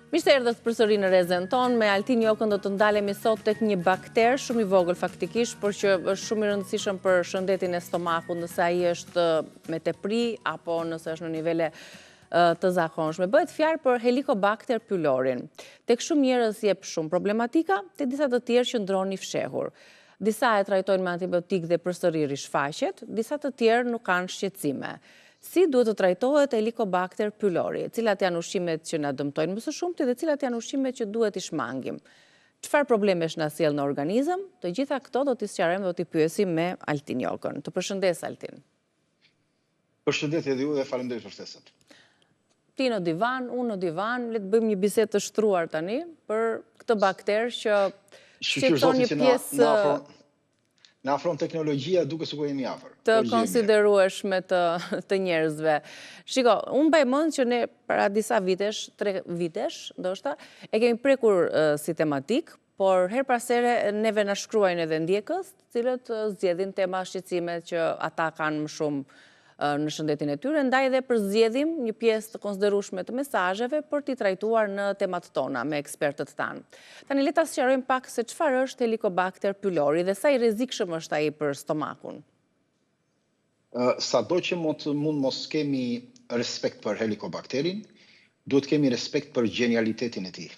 Mirë se erdhët përsëri në Rezën tonë, me Altin Jokën do të ndalemi sot tek një bakter shumë i vogël faktikisht, por që është shumë i rëndësishëm për shëndetin e stomakut, nëse ai është me tepri apo nëse është në nivele të zakonshme. Bëhet fjalë për Helicobacter pylorin. Tek shumë njerëz jep shumë problematika, tek disa të tjerë qëndron i fshehur. Disa e trajtojnë me antibiotik dhe përsëri rishfaqet, disa të tjerë nuk kanë shqetësime. Si duhet të trajtohet Helicobacter pylori, cilat janë ushqimet që na dëmtojnë më së shumti dhe cilat janë ushqimet që duhet i shmangim. Çfarë problemesh na sjell në organizëm? Të gjitha këto do t'i sqarojmë dhe do t'i pyesim me Altin Jokën. Të përshëndes Altin. Përshëndetje edhe ju dhe faleminderit për ftesën. Ti në divan, unë në divan, le të bëjmë një bisedë të shtruar tani për këtë bakter që shqetëson një pjesë na afron teknologjia duke sikur jemi afër. Të konsiderueshme të njerëzve. Shiko, unë mbaj mend që ne para disa vitesh, 3 vitesh, ndoshta, e kemi prekur si tematik, por her pas here neve na shkruajnë edhe ndjekës, cilët zgjedhin tema shqetësime që ata kanë më shumë në shëndetin e tyre, ndaj dhe përzgjedhim një pjesë të konsiderueshme të mesazheve për t'i trajtuar në temat tona me ekspertët tanë. Tani le ta sqarojmë pak se çfarë është Helicobacter pylori dhe sa i rrezikshëm është ai për stomakun. Sado që mund mos kemi respekt për Helicobacterin, duhet kemi respekt për gjenialitetin e tij.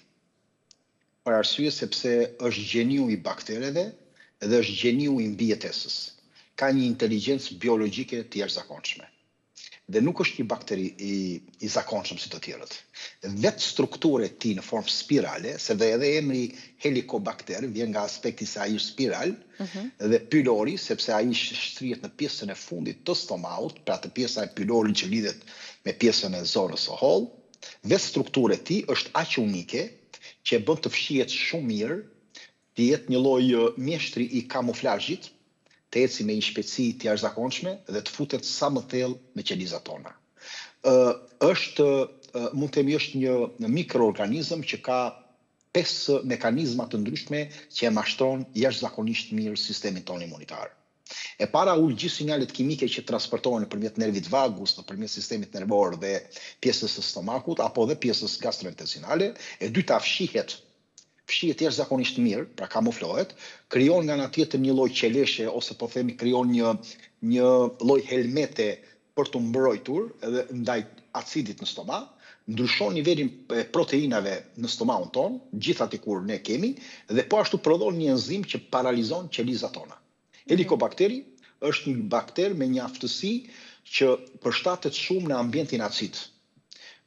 Për arsye sepse është gjeniu i baktereve dhe është gjeniu i mbijetesës. Ka një inteligjencë biologjike të jashtëzakonshme. Dhe nuk është një bakteri i zakonshëm si të tjerët. Vetë struktura e tij në formë spirale, se dhe edhe emri Helicobacter vjen nga aspekti se ai është spiral, dhe pylori, sepse ai shtrihet në pjesën e fundit të stomakut, pra të pjesa e pylorit që lidhet me pjesën e zorës së hollë, vetë struktura e tij është aq unike që e bën të fshihet shumë mirë, të jetë një lloj mjeshtri i kamuflazhit, të eci me një shpejtësi të jashtëzakonshme dhe të futet sa më thellë në qelizat tona. Mund të themi është një mikroorganizëm që ka 5 mekanizma të ndryshme që e mashtron jashtëzakonisht mirë sistemin tonë imunitar. E para ul gjithë sinjalet kimike që transportohen nëpërmjet nervit vagus, nëpërmjet sistemit nervor dhe pjesës së stomakut apo dhe pjesës gastrointestinale. E dyta fshihet jashtëzakonisht mirë, pra kamuflohet, krijon nga ana tjetër një lloj qeleshe ose po themi krijon një lloj helmete për të mbrojtur edhe ndaj acidit në stomak, ndryshon nivelin e proteinave në stomakun ton, gjithatë kur ne kemi, dhe po ashtu prodhon një enzim që paralizon qelizat tona. Helicobacteri është një bakter me një aftësi që përshtatet shumë në ambientin acid.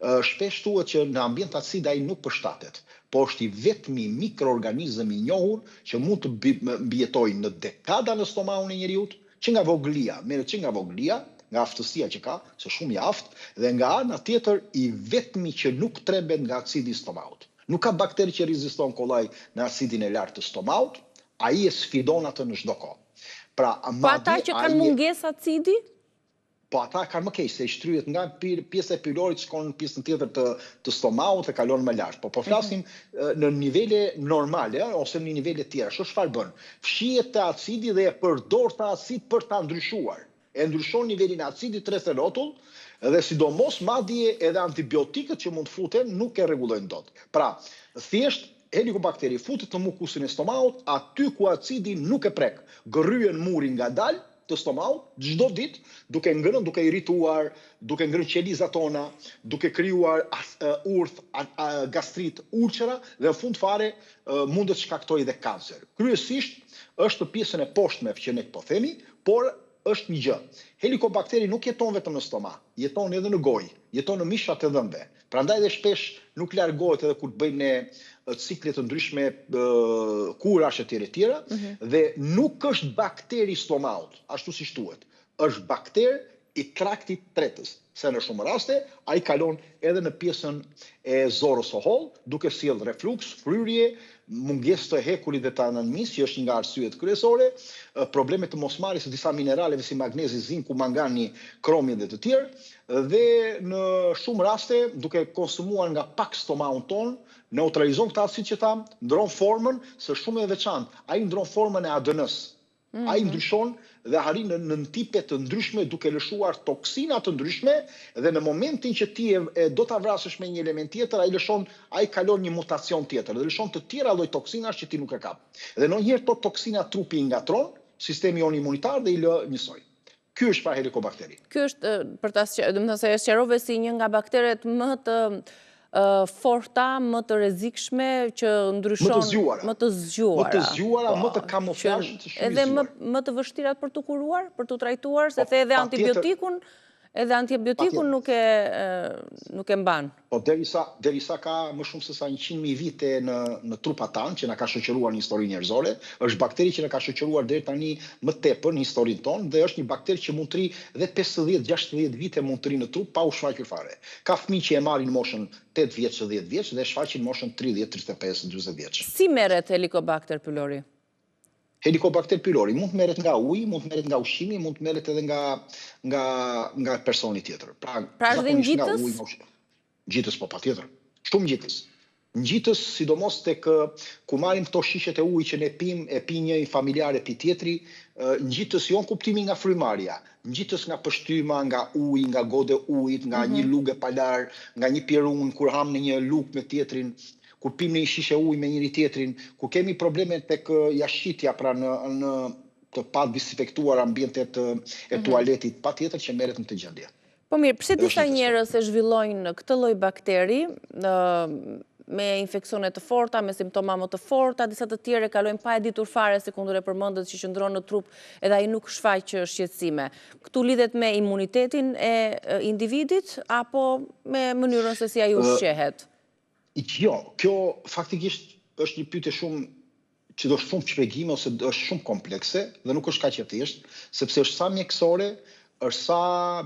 Shpesh thuhet që në ambient acid ai nuk përshtatet, po është i vetmi mikroorganizëm i njohur që mund të mbijetojë në dekada në stomakun e njeriu, që nga voglia, merret që nga voglia, nga aftësia që ka, se shumë i aftë, dhe nga ana tjetër i vetmi që nuk trembet nga acidi i stomakut. Nuk ka bakteri që reziston kollaj në acidin e lartë të stomakut, ai e sfidon atë në çdo kohë. Po ata që kanë mungesë acidi? Po ata kanë më keq se i shtryehet nga pjesa e pylorit shkon në pjesën tjetër të stomakut dhe kalon më lart. Po flasim në nivele normale ose në nivele tjera. Çfarë bën? Fshihet te acidi dhe e përdor ta acid për ta ndryshuar. E ndryshon nivelin e acidit rreth e rrotull dhe sidomos madje edhe antibiotikët që mund futen nuk e rregullojnë dot. Pra, thjesht Helicobacteri futet në mukusin e stomakut, aty ku acidi nuk e prek. Gërryen murin ngadalë të stomakut çdo ditë, duke ngrënë, duke irrituar, duke ngrënë qelizat tona, duke krijuar urth, gastrit, ulçera dhe në fund fare mund të shkaktojë edhe kancer. Kryesisht është pjesën e poshtme që ne po themi, por është një gjë. Helicobacteri nuk jeton vetëm në stomak, jeton edhe në gojë, jeton në mishat e dhëmbëve. Prandaj dhe shpesh nuk largohet edhe kur bëjmë ne cikle të ndryshme kurash e tjera, dhe nuk është bakteri stomakut, ashtu si thuhet. Është bakter i traktit tretës, se në shumë raste ai kalon edhe në pjesën e zorës së hollë, duke sjellë refluks, fryrje, mungesë të hekurit dhe të ananisë, që është një nga arsyet kryesore, probleme të mosmarrjes së disa mineraleve si magnezi, zinku, mangani, kromi dhe të tjerë, dhe në shumë raste, duke konsumuar nga pak stomakun ton, neutralizon këtë acid që ndron formën, së shumë e veçantë, ai ndron formën e ADN-s. Ai ndryshon dhe arrin në tipe të ndryshme duke lëshuar toksina të ndryshme dhe në momentin që ti do ta vrasësh me një element tjetër, ai kalon një mutacion tjetër dhe lëshon të tjera lloj toksinash që ti nuk e kap. Dhe ndonjëherë to toksina trupi i ngatron, sistemi jon imunitar dhe i lë njësoj. Ky është pra helikobakteri. Ky është për ta, domethënë se e sqarove si një nga bakteret më të forta, më të rrezikshme që ndryshon, më të zgjuara, më të kamuflazhit, edhe më të vështirat për të kuruar, për të trajtuar, se the edhe antibiotikun nuk e mban. Po derisa ka më shumë se sa 100.000 vite në trupat tanë që na ka shoqëruar në historinë njerëzore, është bakteri që na ka shoqëruar deri tani më tepër në historinë tonë dhe është një bakteri që mund të rri edhe 50-60 vite mund të rri në trup pa u shfaqur fare. Ka fëmijë që e marrin në moshën 8 vjeç, 10 vjeç dhe shfaqin në moshën 30, 35, 40 vjeç. Si merret Helicobacter pylori? Helicobacter pylori mund të merret nga uji, mund të merret nga ushqimi, mund të merret edhe nga personi tjetër. Pra është dhe ngjitës? Ngjitës po patjetër. Shumë ngjitës. Ngjitës sidomos tek ku marrim këto shishet e ujit që ne pim, e pi një familjar e pi tjetri, ngjitës jo në kuptimin nga frymarrja, ngjitës nga pështyma, nga uji, nga gode ujit, nga një lugë palar, nga një pirun kur ham në një lugë me tjetrin, kur pim në një shishe ujë me njëri tjetrin, ku kemi probleme tek jashqitja, pra në të pa disinfektuar ambientet e tualetit, patjetër që merret në të gjendje. Po mirë, pse disa njerëz e zhvillojnë këtë lloj bakteri me infeksione të forta, me simptoma më të forta, disa të tjerë kalojnë pa e ditur fare si kundër e përmendet që qëndron në trup edhe ai nuk shfaq shqetësime. Këtu lidhet me imunitetin e individit apo me mënyrën se si ai ushqehet? Jo, kjo faktikisht është një pyetje që do shumë shpjegime ose është shumë komplekse dhe nuk është kaq e thjeshtë, sepse është sa mjekësore, është sa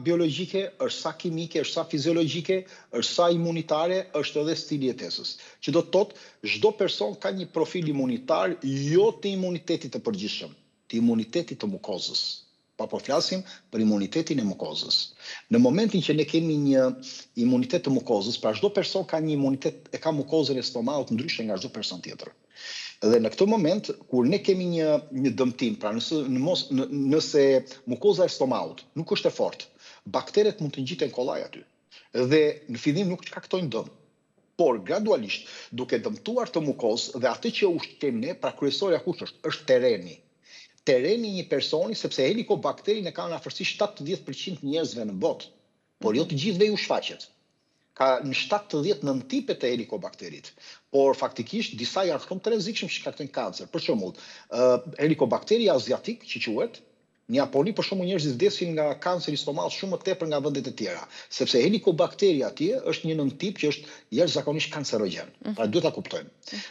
biologjike, është sa kimike, është sa fiziologjike, është sa imunitare, është edhe stili jetesës. Që do të thotë çdo person ka një profil imunitar jo të imunitetit të përgjithshëm, të imunitetit të mukozës. Pa po flasim për imunitetin e mukozës. Në momentin që ne kemi një imunitet të mukozës, pra çdo person ka një imunitet, e ka mukozën e stomaut ndryshe nga çdo person tjetër. Dhe në këtë moment, kur ne kemi një dëmtim, pra nëse mukoza e stomaut nuk është e fortë, bakteret mund të ngjiten kollaj aty. Dhe në fillim nuk shkaktojnë dëm. Por gradualisht, duke dëmtuar të mukozë dhe atë që ushqejmë ne, pra kryesorja kush është tereni. Tereni një personi, sepse helikobakterin e ka në afërsi 70% njerëzve në botë, por jo të gjithëve ju shfaqet. Ka në 70-90 tipet e helikobakterit, por faktikisht disa janë shumë të rrezikshëm që shkaktojnë kancer. Për shembull, helikobakteria aziatik që quhet, në Japoni për shembull njerëzit vdesin nga kanceri stomaut shumë më tepër nga vendet e tjera, sepse helikobakteria atje është një nëntip që është jashtëzakonisht kancerogjen. Pra duhet ta kuptojmë.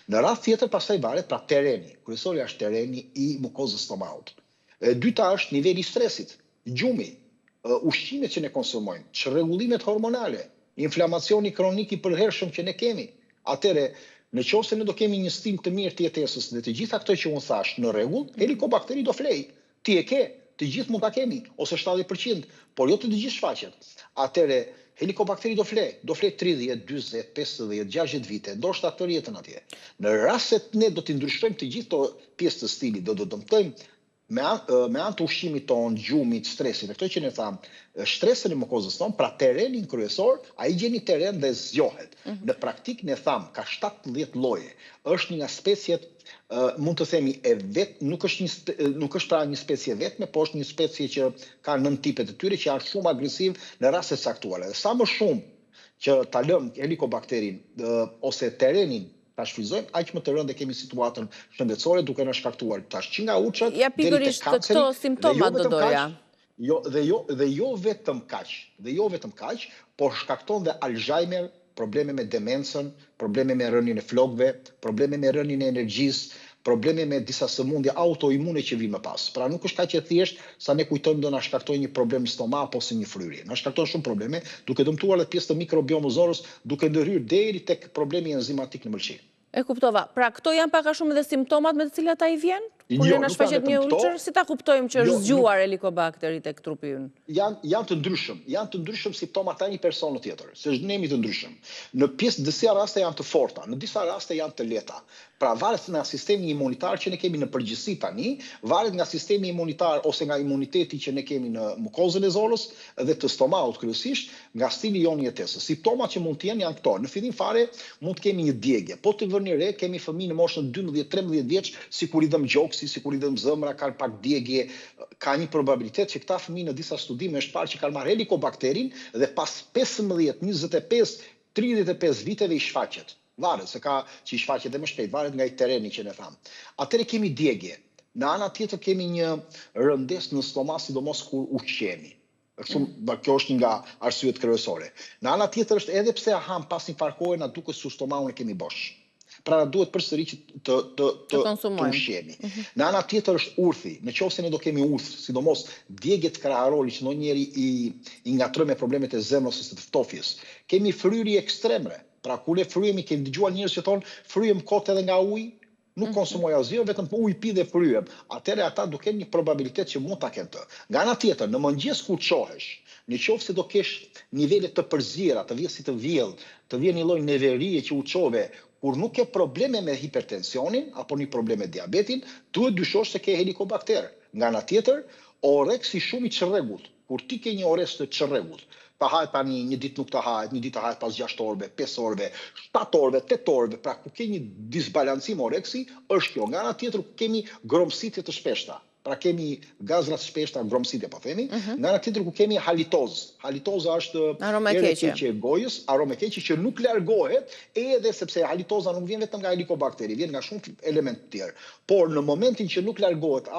Në rast tjetër pastaj varet pra tereni, kryesorja është tereni i mukozës stomaut. E dyta është niveli i stresit, gjumi, ushqimet që ne konsumojmë, çrregullimet hormonale, inflamacioni kronik i përhershëm që ne kemi. Atëre, nëse ne do kemi një stil të mirë të jetesës dhe të gjitha këto që unë thash në rregull, helikobakteri do flej. Ti e ke, të gjithë mund ta kemi, ose 70%, por jo të gjithë shfaqet. Atëre, helikobakteri do flej 30, 40, 50, 60 vite, ndoshta të jetën atje. Në rast se ne do t'i ndryshojmë të gjithë to pjesë të stilit, do dëmtojmë me anë të ushqimit tonë, gjumit, stresit, e këto që ne thamë, shtresën e mukozës tonë, pra terenin kryesor, ai gjen një teren dhe zgjohet. Në praktik ne thamë, ka 17 lloje. Është një nga speciet, mund të themi e vet, nuk është pra një specie vetme, por është një specie që ka 9 tipet e tyre që janë shumë agresiv në raste të caktuara. Dhe sa më shumë që ta lëm helikobakterin ose terenin ta shfryzojmë, aq më të rëndë kemi situatën shëndetësore duke na shkaktuar tash që nga uçat deri te kanceri. Këto simptomat do doja. Dhe jo vetëm kaq, por shkakton dhe Alzheimer, probleme me demencën, probleme me rënien e flokëve, probleme me rënien e energjisë, probleme me disa sëmundje autoimune që vijnë më pas. Pra nuk është kaq e thjeshtë sa ne kujtojmë do na shkaktojë një problem stomak ose një fryrje. Na shkakton shumë probleme, duke dëmtuar edhe pjesë të mikrobiomozorës, duke ndërhyrë deri tek problemi enzimatik në mëlçi. E kuptova. Pra këto janë pak a shumë edhe simptomat me të cilat ai vjen? Kur na shfaqet një ulçër, si ta kuptojmë që është zgjuar Helicobacteri tek trupi ynë? Janë të ndryshëm simptomat të një personi tjetër, se jemi të ndryshëm. Në disa raste janë të forta, në disa raste janë të lehta. Pra varet nga sistemi imunitar që ne kemi në përgjithësi tani, varet nga sistemi imunitar ose nga imuniteti që ne kemi në mukozën e zorës dhe të stomaut kryesisht, nga stili jonë jetesës. Simptomat që mund të jenë janë këto. Në fillim fare mund të kemi një djegje. Po të vëni re, kemi fëmijë në moshën 12-13 vjeç, sikur i dëm gjoksi, sikur i dëm zëmra, kanë pak djegje, ka një probabilitet që këta fëmijë në disa studime është parë që kanë marrë Helicobacterin dhe pas 15, 25, 35 viteve i shfaqet. Varet se ka që i shfaqet dhe më shpejt, varet nga i tereni që ne thamë. Atëre kemi djegje. Në ana tjetër kemi një rëndes në stomak, sidomos kur ushqemi. Kjo është një nga arsyet kryesore. Në ana tjetër është edhe pse ham pas infarkohet, na duket se stomakun e kemi bosh. Pra na duhet përsëri që të ushqemi. Në ana tjetër është urthi. Nëse ne do kemi urth, sidomos djegjet kraharoli që ndonjëri i ngatrojmë me problemet e zemrës ose të ftofjes. Kemi fryrje ekstreme. Pra kur ne fryhemi, kemi dëgjuar njerëz që thonë fryhem kot edhe nga uji, nuk konsumoj asgjë, vetëm ujë pi dhe fryhem. Atëherë ata do kenë një probabilitet që mund ta kenë të. Nga ana tjetër, në mëngjes kur çohesh, nëse do kesh nivele të përzjera, të vjen si të vjell, të vjen një lloj neverie që u çove, kur nuk ke probleme me hipertensionin apo një problem me diabetin, duhet dyshosh se ke Helicobacter. Nga ana tjetër, oreksi shumë i çrregullt. Kur ti ke një ores të çrregullt, ta hahet tani një ditë nuk ta hahet, një ditë ta hahet pas 6 orëve, 5 orëve, 7 orëve, 8 orëve, pra ku ke një disbalancim oreksi, është kjo. Nga ana tjetër kemi gromësitje të shpeshta. Pra kemi gazra të shpeshta, gromësitje po themi. Nga ana tjetër ku kemi halitozë. Halitoza është aromë e keqe e gojës, aromë e keqe që nuk largohet, edhe sepse halitoza nuk vjen vetëm nga Helicobacteri, vjen nga shumë elementë të tjerë. Por në momentin që nuk largohet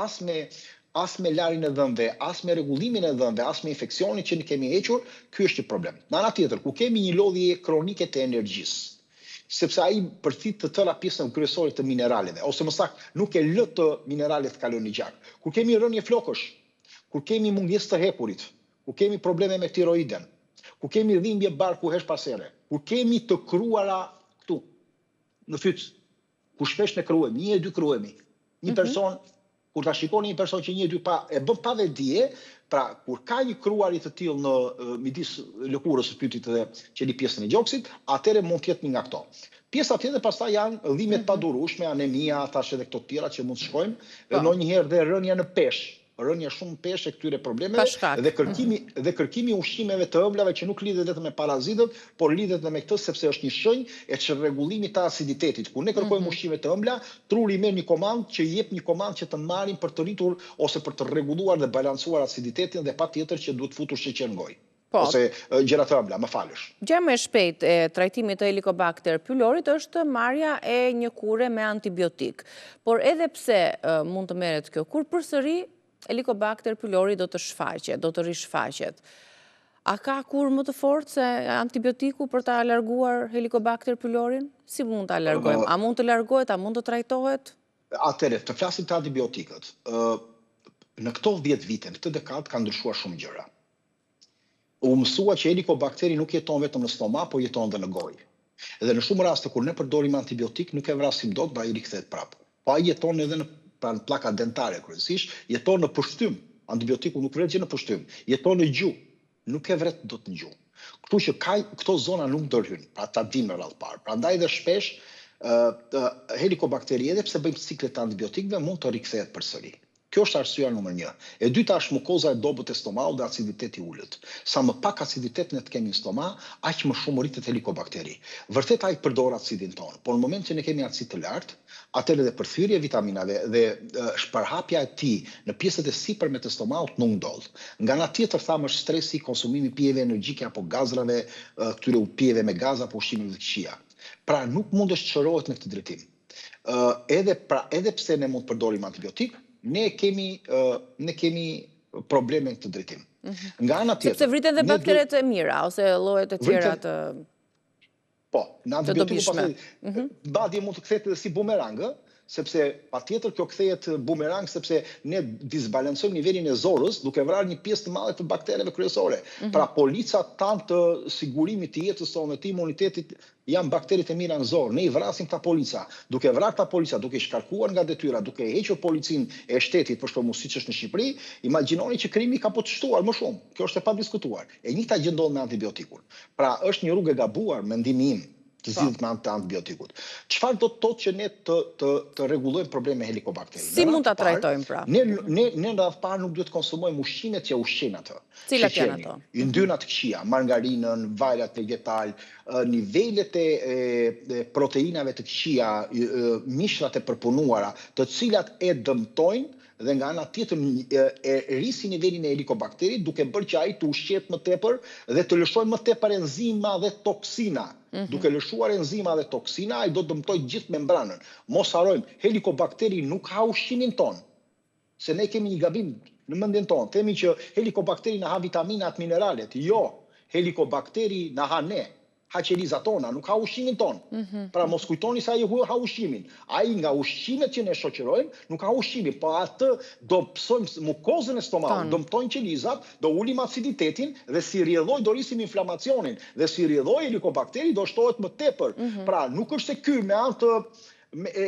as me larjen e dhëmbëve, as me rregullimin e dhëmbëve, as me infeksionin që ne kemi hequr, ky është një problem. Në ana tjetër, ku kemi një lodhje kronike të energjisë, sepse ai përfit të tëra pjesën kryesore të mineraleve, ose më saktë, nuk e lë të mineralet të kalojnë në gjak. Kur kemi rënje flokësh, kur kemi mungesë të hekurit, kur kemi probleme me tiroiden, kur kemi dhimbje barku hesh pas here, kur kemi të kruara këtu, në fyt, kur shpesh ne kruhemi, 1 e 2 kruhemi. Një person kur ta shikoni një person që 1 e 2 e bën pa vetdije, pra kur ka një kruarit të tillë në midis lëkurës së fytit dhe qeli pjesën e gjoksit, atëherë mund të jetë një nga këto. Pjesa tjetër pastaj janë dhimbjet padurueshme, anemia, tash edhe këto të tjera që mund të shkojmë, ndonjëherë dhe rënja në peshë. Rënja shumë peshë e këtyre problemeve dhe kërkimi ushqimeve të ëmblave që nuk lidhet vetëm me parazitët, por lidhet edhe me këtë sepse është një shenjë e çrregullimit të aciditetit. Kur ne kërkojmë ushqime të ëmbla, truri merr një komandë që jep një komandë që të marrin për të rritur ose për të rregulluar dhe balancuar aciditetin dhe patjetër që duhet futur sheqer në gojë. Ose gjëra të ëmbla, më falësh. Gjë më e shpejtë e trajtimit të Helicobacter pylorit është marrja e një kure me antibiotik. Por edhe pse mund të merret kjo kur përsëri Helicobacter pylori do të shfaqet, do të rishfaqet. A ka kur më të fortë se antibiotiku për ta larguar Helicobacter pylorin? Si mund ta largojmë? A mund të largohet, a mund të trajtohet? Atëherë, të flasim të antibiotikët. Në këto 10 vite, në këtë dekadë ka ndryshuar shumë gjëra. U mësua që Helicobakteri nuk jeton vetëm në stomak, por jeton edhe në gojë. Dhe në shumë raste kur ne përdorim antibiotik, nuk e vrasim dot, pra ai rikthehet prapë. Po ai jeton edhe në plaka dentare kryesisht, jeton në pushtym. Antibiotiku nuk vret gjë në pushtym, jeton në gjuhë, nuk e vret dot në gjuhë. Kështu që këto zona nuk ndërhyjnë, pra ta dimë radh parë. Prandaj dhe shpesh Helicobakteri edhe pse bëjmë ciklet të antibiotikëve mund të rikthehet përsëri. Kjo është arsyeja numër 1. E dyta është mukoza e dobët e stomakut dhe aciditeti ulët. Sa më pak aciditet ne të kemi në stomak, aq më shumë rritet Helicobakteri. Vërtet ai përdor acidin tonë, por në moment që ne kemi acid të lartë, atëherë dhe përthyrja e vitaminave dhe shpërhapja e tij në pjesët e sipërme të stomakut nuk ndodh. Nga ana tjetër thamë është stresi, konsumimi pijeve energjike apo gazrave, këtyre pijeve me gaz apo ushqimeve të këqija. Pra nuk mundesh të çorohet në këtë drejtim. Edhe pse ne mund të përdorim antibiotik, ne kemi probleme në këtë drejtim. Nga ana tjetër. Sepse vriten dhe bakteret e mira ose llojet e tjera të Po, në antibiotiku pastaj badje mund të kthehet edhe si bumerang, sepse patjetër kjo kthehet bumerang, sepse ne disbalancojmë nivelin e zorës duke vrarë një pjesë të madhe të baktereve kryesore. Pra policat tanë të sigurimit të jetës tonë, të imunitetit, janë bakterit e mira në zorë. Ne i vrasim këta polica. Duke vrarë këta polica, duke shkarkuar nga detyra, duke hequr policin e shtetit, për shembull siç është në Shqipëri, imagjinoni që krimi ka shtuar më shumë. Kjo është e padiskutuar. E njëjta gjë ndodh me antibiotikun. Pra është një rrugë e gabuar, mendimi im, të zgjidhet me të antibiotikut. Çfarë do të thotë që ne të rregullojmë problemin me helikobakterin? Si mund ta trajtojmë pra? Ne në radhë parë nuk duhet të konsumojmë ushqimet që ushqejnë atë. Cilat janë ato? Yndyrna të këqija, margarinën, vajrat vegetal, nivelet e proteinave të këqija, mishrat e përpunuara, të cilat e dëmtojnë dhe nga ana tjetër e rrisin nivelin e helikobakterit duke bërë që ai të ushqet më tepër dhe të lëshojë më tepër enzima dhe toksina. Duke lëshuar enzima dhe toksina, ai do të dëmtojë gjithë membranën. Mos harrojmë, helikobakteri nuk ha ushqimin ton. Se ne kemi një gabim në mendjen tonë. Themi që helikobakteri na ha vitaminat, mineralet. Jo, helikobakteri na ha ne. Ha qelizat tona, nuk ha ushqimin ton. Pra mos kujtoni se ai ha ushqimin. Ai nga ushqimet që ne shoqërojmë, nuk ha ushqimin, po atë do psojmë mukozën e stomakut, do dëmtojnë qelizat, do ulim aciditetin dhe si rrjedhoj do rrisim inflamacionin dhe si rrjedhoj helikobakteri do shtohet më tepër. Pra nuk është se ky me anë të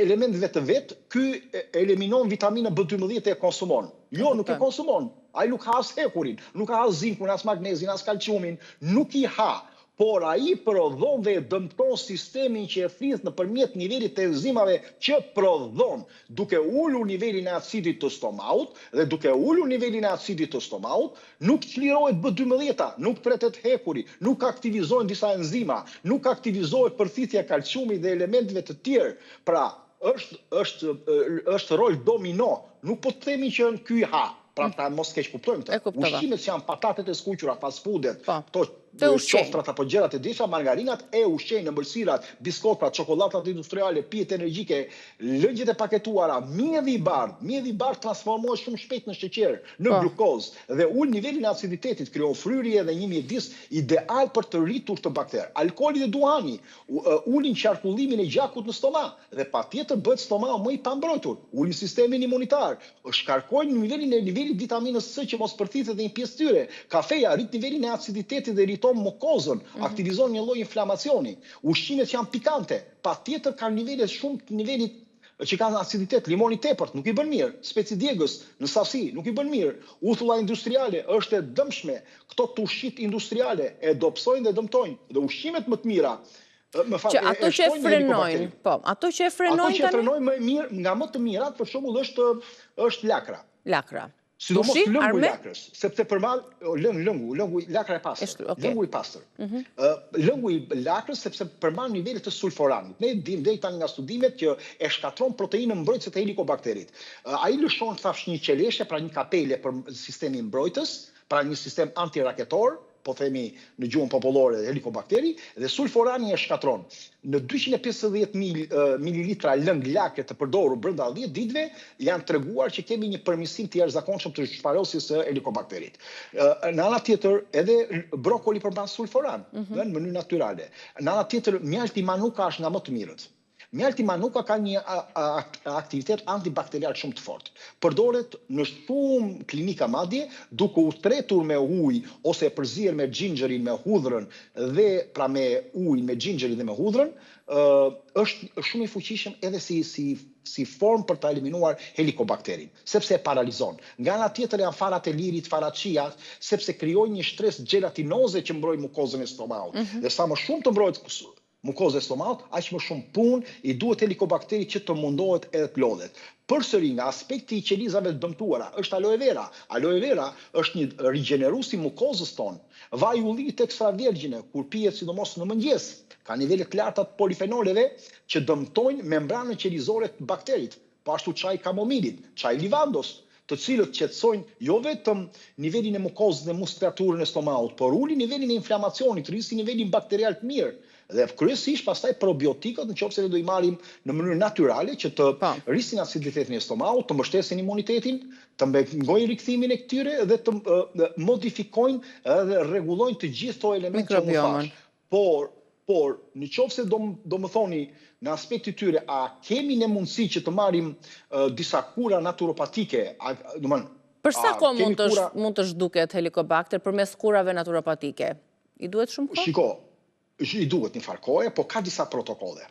elementëve të vet, ky eliminon vitaminën B12 e konsumon. Jo, nuk e konsumon. Ai nuk ha as hekurin, nuk ha as zinkun, as magnezin, as kalciumin, nuk i ha. Por ai prodhon dhe dëmton sistemin që e thith nëpërmjet nivelit të enzimave që prodhon, duke ulur nivelin e acidit të stomaut dhe duke ulur nivelin e acidit të stomaut, nuk çlirohet B12, nuk pretet hekuri, nuk aktivizohen disa enzima, nuk aktivizohet përthithja e kalciumit dhe elementeve të tjerë. Pra, është rol domino, nuk po të themi që ky ha. Pra ta mos keq kuptojmë këtë. Ushqimet që janë patatet e skuqura, fast foodet, qostrat apo gjërat e disha, margarinat e ushqejnë, ëmbëlsirat, biskotrat, çokolladat industriale, pijet energjike, lëngjet e paketuara, mjedhi i bardh transformohet shumë shpejt në sheqer, në glukozë dhe ul nivelin e aciditetit, krijon fryrje dhe një mjedis ideal për të rritur të bakter. Alkooli dhe duhani ulin qarkullimin e gjakut në stomak dhe patjetër bëhet stomaku më i pambrojtur, ulin sistemin imunitar, shkarkojnë nivelin e vitaminës C që mos përthithet dhe një pjesë tyre. Kafeja rrit nivelin e aciditetit dhe rriton mukozën, aktivizon një lloj inflamacioni. Ushqimet që janë pikante, patjetër kanë nivele shumë të nivelit që kanë aciditet, limoni tepërt nuk i bën mirë, speci djegës në sasi nuk i bën mirë, uthulla industriale është e dëmshme, këto tushit industriale e dopsojnë dhe dëmtojnë, dhe ushqimet më të mira. Që ato që e frenojnë, ato që e frenojnë më mirë, nga më të mirat, për shembull është lakra. Lakra. Sidomos lëngu i lakrës, sepse përmban lëngu, lakra e pastër, lëngu i pastër. Lëngu i lakrës sepse përmban nivele të sulforanit. Ne dimë deri tani nga studimet që e shkatron proteinën mbrojtëse të helikobakterit. Ai lëshon thash një qeleshe, pra një kapele për sistemin mbrojtës, pra një sistem antiraketor, po themi në gjuhën popullore helikobakteri, dhe sulforani e shkatron. Në 250 mililitra lëng lakre të përdorur brenda 10 ditëve janë treguar që kemi një përmirësim të jashtëzakonshëm të shfarosjes së helikobakterit. Në ana tjetër, edhe brokoli përmban sulforan në mënyrë natyrale. Në ana tjetër, mjalti manuka është nga më të mirët. Mjalti manuka ka një aktivitet antibakterial shumë të fortë. Përdoret në shumë klinika madje, duke u tretur me ujë ose e përzier me xhinxherin, me hudhrën dhe pra me ujë, me xhinxherin dhe me hudhrën, është shumë i fuqishëm edhe si formë për ta eliminuar helikobakterin, sepse e paralizon. Nga ana tjetër janë farat e lirit, farat chia, sepse krijojnë një stres gjelatinoze që mbrojnë mukozën e stomakut. Dhe sa më shumë të mbrohet mukozë e stomakut, aq më shumë punë i duhet helikobakterit që të mundohet edhe të lodhet. Përsëri nga aspekti i qelizave të dëmtuara është aloe vera. Aloe vera është një rigjenerues i mukozës tonë. Vaj ullit ekstravergjine, kur pihet sidomos në mëngjes, ka nivele të larta të polifenoleve që dëmtojnë membranën qelizore të bakterit. Po ashtu çaji kamomilit, çaji livandos, të cilët qetësojnë jo vetëm nivelin e mukozës dhe muskulaturën e stomakut, por ulin nivelin e inflamacionit, rrisin nivelin bakterial të mirë. Dhe kryesisht pastaj probiotikët nëse do i marrim në mënyrë natyrale që të rrisin aciditetin e stomakut, të mbështesin imunitetin, të mbengojnë rikthimin e këtyre dhe të modifikojnë dhe rregullojnë të gjithë këto elemente që u thash. por në qoftë se do më thoni në aspekti tyre, a kemi ne mundësi që të marrim disa kura naturopatike, për sa kohë mund të zhduket Helicobacter përmes kurave naturopatike? I duhet shumë kohë? Shiko, i duhet një farë kohë, po ka disa protokolle.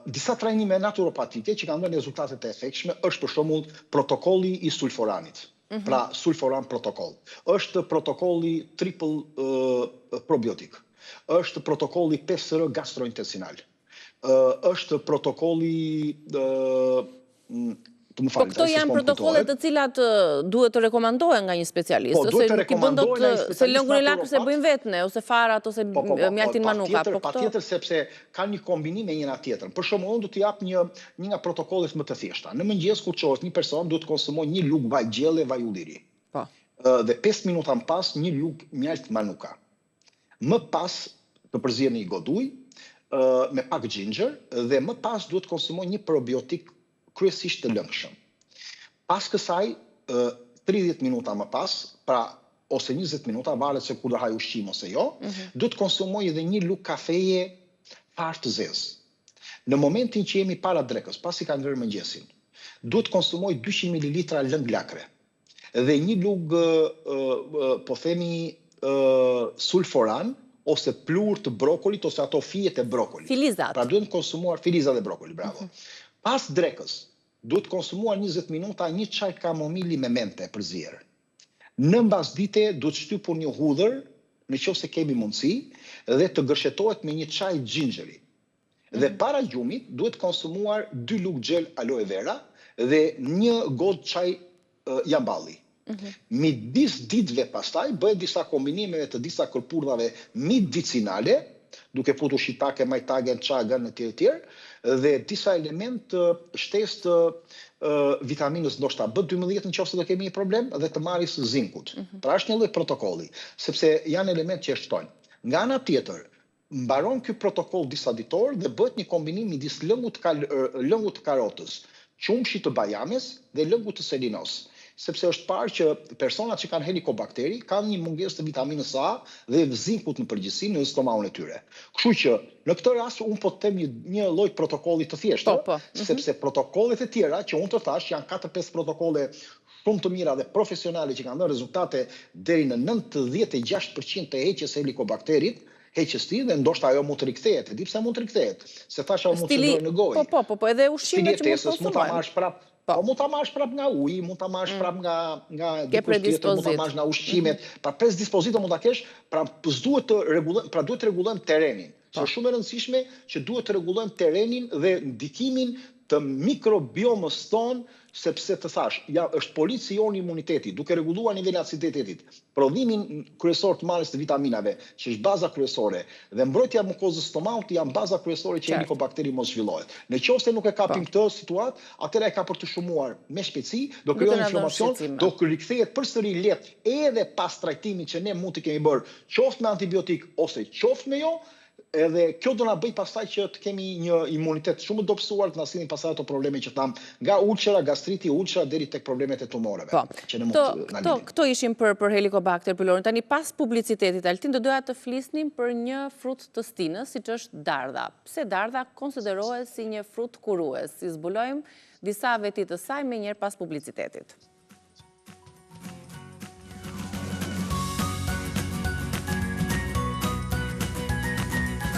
Disa trajnime naturopatike që kanë dhënë rezultate të efektshme është për shembull protokolli i sulforanit. Pra sulforan protokoll. Është protokolli triple probiotik. Është protokolli PSR gastrointestinal. Është protokolli Po këto janë protokolle të cilat duhet të rekomandohen nga një specialist, ose nuk i bën dot se lëngun e lakrës e bëjmë vetë ne, ose farat, ose mjaltin manuka. Patjetër sepse ka një kombinim me njëra tjetrën. Për shembull, unë do t'i jap një nga protokollet më të thjeshta. Në mëngjes kur çohet një person duhet të konsumojë një lugë vaj gjelle, vaj ulliri. Po. Dhe 5 minuta më pas një lugë mjalt manuka. Më pas të përzihen një goduj me pak ginger dhe më pas duhet të konsumojë një probiotik kryesisht të lëngshëm. Pas kësaj, 30 minuta më pas, pra ose 20 minuta, varet se kur do haj ushqim ose jo, duhet të konsumoj edhe një lugë kafeje fare të zezë. Në momentin që jemi para drekës, pasi ka ngrënë mëngjesin, duhet të konsumoj 200 ml lëng lakre dhe një lugë, po themi, sulforan ose plur të brokolit ose ato fijet e brokolit. Filizat. Pra duhet të konsumuar filizat e brokolit, bravo. Pas drekës, duhet konsumuar 20 minuta një çaj kamomili me mente për zier. Në mbasdite duhet shtypur një hudhër, nëse kemi mundësi, dhe të gërshetohet me një çaj gjinxheri. Dhe para gjumit duhet konsumuar 2 lugë gjel aloe vera dhe një gotë çaj jamballi. Midis ditëve pastaj bëhet disa kombinime të disa kërpurdhave medicinale, duke futur shiitake, maitake, çagën e tjerë, dhe disa element shtesë të vitaminës ndoshta B12 nëse do kemi një problem dhe të marrjes së zinkut. Pra është një lloj protokolli, sepse janë elementë që shtojnë. Nga ana tjetër, mbaron ky protokoll disa ditor dhe bëhet një kombinim midis lëngut të karotës, qumshit të bajames dhe lëngut të selinos. Sepse është parë që personat që kanë helikobakteri kanë një mungesë të vitaminës A dhe zinkut në përgjithësi në stomahun e tyre. Kështu që në këtë rast unë po të them një lloj protokolli të thjeshtë, sepse protokollet e tjera që unë të thash janë 4-5 protokolle shumë të mira dhe profesionale që kanë dhënë rezultate deri në 96% të heqjes së helikobakterit, heqjes ti dhe ndoshta ajo mund të rikthehet. E di pse mund të rikthehet, se thashë ajo mund të ndrojë në gojë. Po, edhe ushqimet që mund ta marrësh prapë. Po mund ta marrësh prapë nga uji, mund ta marrësh prapë nga dikush tjetër, mund ta marrësh nga ushqimet. Pra predispozitë mund ta kesh, pra duhet të rregullojmë terrenin. Është shumë e rëndësishme që duhet të rregullojmë terrenin dhe ndikimin të mikrobiomës tonë, sepse të thash, është polici jonë imuniteti, duke rregulluar nivelin e aciditetit, prodhimin kryesor të marrjes të vitaminave, që është baza kryesore, dhe mbrojtja e mukozës stomahut janë baza kryesore që helikobakteri mos zhvillohet. Nëse nuk e kapim këtë situatë, atëherë ai ka për të shumuar me shpejtësi, do krijojë inflamacion, do rikthehet përsëri lehtë edhe pas trajtimit që ne mund të kemi bërë, qoftë me antibiotik ose qoftë me jo. Edhe kjo do na bëj pastaj që të kemi një imunitet shumë të dobësuar të na sillin pastaj ato probleme që tham, nga ulçera, gastriti, ulçera deri tek problemet e tumoreve. Që ne mund të na Këto ishin për Helicobacter pylori. Tani pas publicitetit, Altin, do doja të flisnim për një frut të stinës, siç është dardha. Pse dardha konsiderohet si një frut kurues? Si zbulojmë disa veti të saj me njëherë pas publicitetit.